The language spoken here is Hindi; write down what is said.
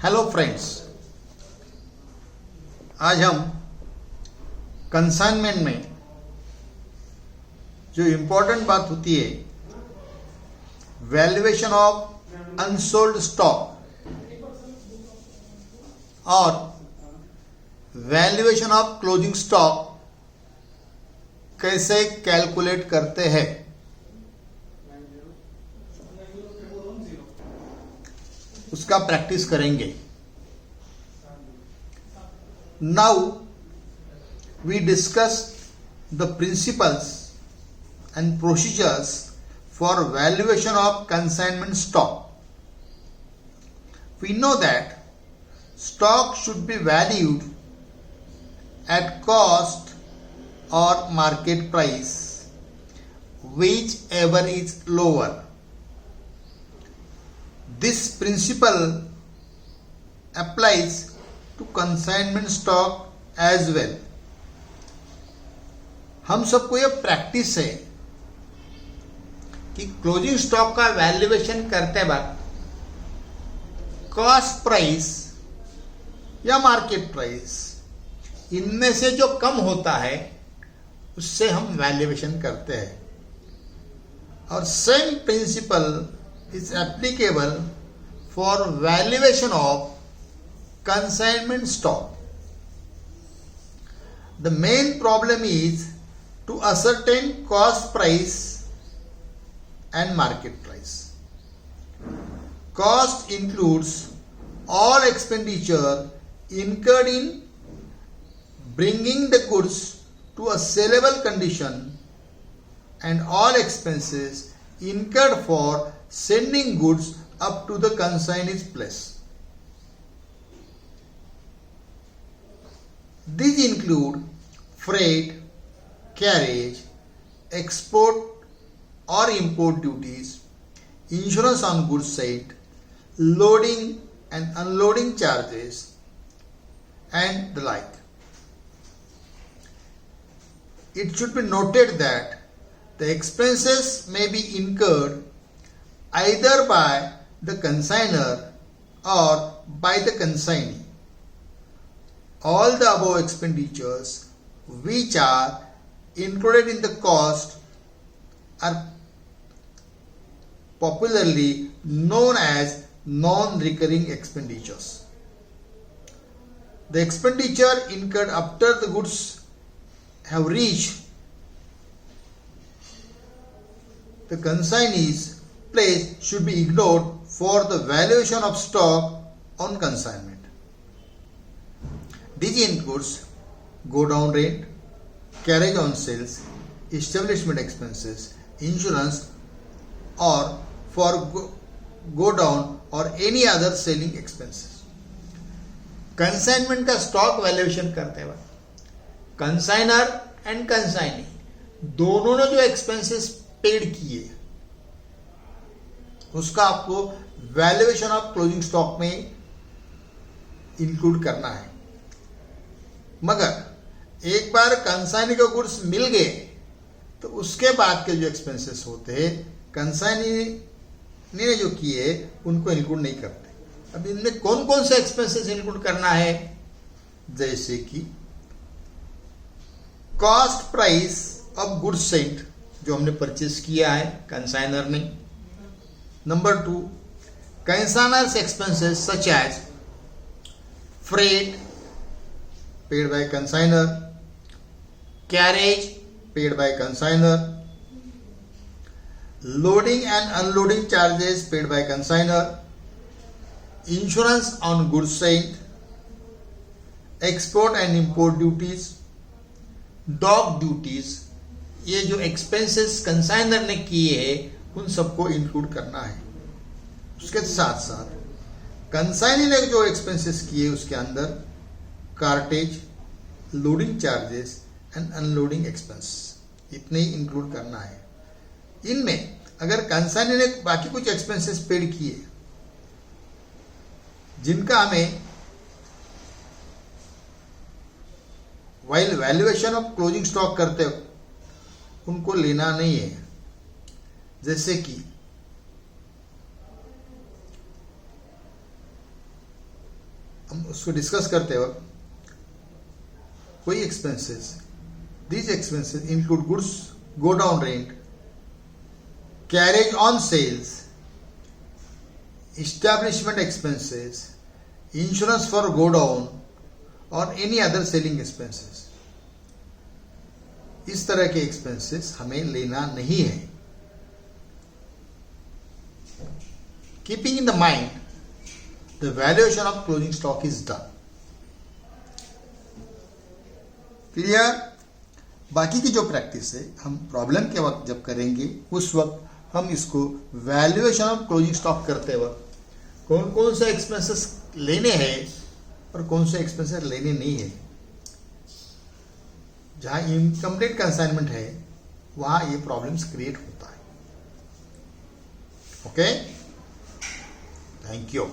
हेलो फ्रेंड्स, आज हम कंसाइनमेंट में जो इम्पोर्टेंट बात होती है वैल्यूएशन ऑफ अनसोल्ड स्टॉक और वैल्यूएशन ऑफ क्लोजिंग स्टॉक कैसे कैलकुलेट करते हैं, उसका प्रैक्टिस करेंगे। Now we discuss the principles and procedures for valuation of consignment stock. We know that stock should be valued at cost or market price, whichever is lower. This principle applies to consignment stock as well. हम सबको यह प्रैक्टिस है कि क्लोजिंग स्टॉक का वैल्यूएशन करते वक्त कॉस्ट प्राइस या मार्केट प्राइस इनमें से जो कम होता है उससे हम वैल्यूएशन करते हैं, और same principle is applicable for valuation of consignment stock. The main problem is to ascertain cost price and market price. Cost includes all expenditure incurred in bringing the goods to a sellable condition and all expenses incurred for sending goods up to the consignee's place. These include freight, carriage, export or import duties, insurance on goods site, loading and unloading charges, and the like. It should be noted that the expenses may be incurred either by the consignor or by the consignee. All the above expenditures which are included in the cost are popularly known as non-recurring expenditures. The expenditure incurred after the goods have reached the consignee's place should be ignored for the valuation of stock on consignment. This includes go down rent, carriage on sales, establishment expenses, insurance, or for go down or any other selling expenses. Consignment का स्टॉक वैल्यूएशन करते वक्त कंसाइनर एंड कंसाइनी दोनों ने जो एक्सपेंसेस पेड किए उसका आपको वैल्यूएशन ऑफ क्लोजिंग स्टॉक में इंक्लूड करना है। मगर एक बार कंसाइनी को गुड्स मिल गए तो उसके बाद के जो एक्सपेंसेस होते हैं कंसाइनी ने जो किए उनको इंक्लूड नहीं करते। अब इनमें कौन कौन से एक्सपेंसेस इंक्लूड करना है, जैसे कि cost price of goods sent जो हमने परचेस किया है कंसाइनर ने। Number 2, consignor's expenses such as freight paid by consignor, carriage paid by consignor, loading and unloading charges paid by consignor, insurance on goods sent, export and import duties, dock duties, ये जो एक्सपेंसेस कंसाइनर ने किए हैं उन सबको इंक्लूड करना है। उसके साथ साथ कंसाइनी ने जो एक्सपेंसेस किए उसके अंदर cartage, loading charges and unloading expense इतने ही इंक्लूड करना है। इनमें अगर कंसाइनी ने बाकी कुछ एक्सपेंसेस पेड किए जिनका हमें while valuation of closing stock करते हो उनको लेना नहीं है, जैसे कि हम उसको डिस्कस करते वक्त कोई expenses, these expenses include goods go down rent, carriage on sales, establishment expenses, insurance for go down और any other selling expenses. इस तरह के एक्सपेंसेस हमें लेना नहीं है. Keeping in the mind, the valuation of closing stock is done. Clear? बाकी की जो प्रैक्टिस है हम प्रॉब्लम के वक्त जब करेंगे उस वक्त हम इसको वैल्यूएशन ऑफ क्लोजिंग स्टॉक करते वक्त कौन कौन से एक्सपेंसेस लेने हैं और कौन से एक्सपेंसेस लेने नहीं है. जहां इनकम्प्लीट कंसाइनमेंट है वहां ये प्रॉब्लम्स क्रिएट होता है. Okay, thank you.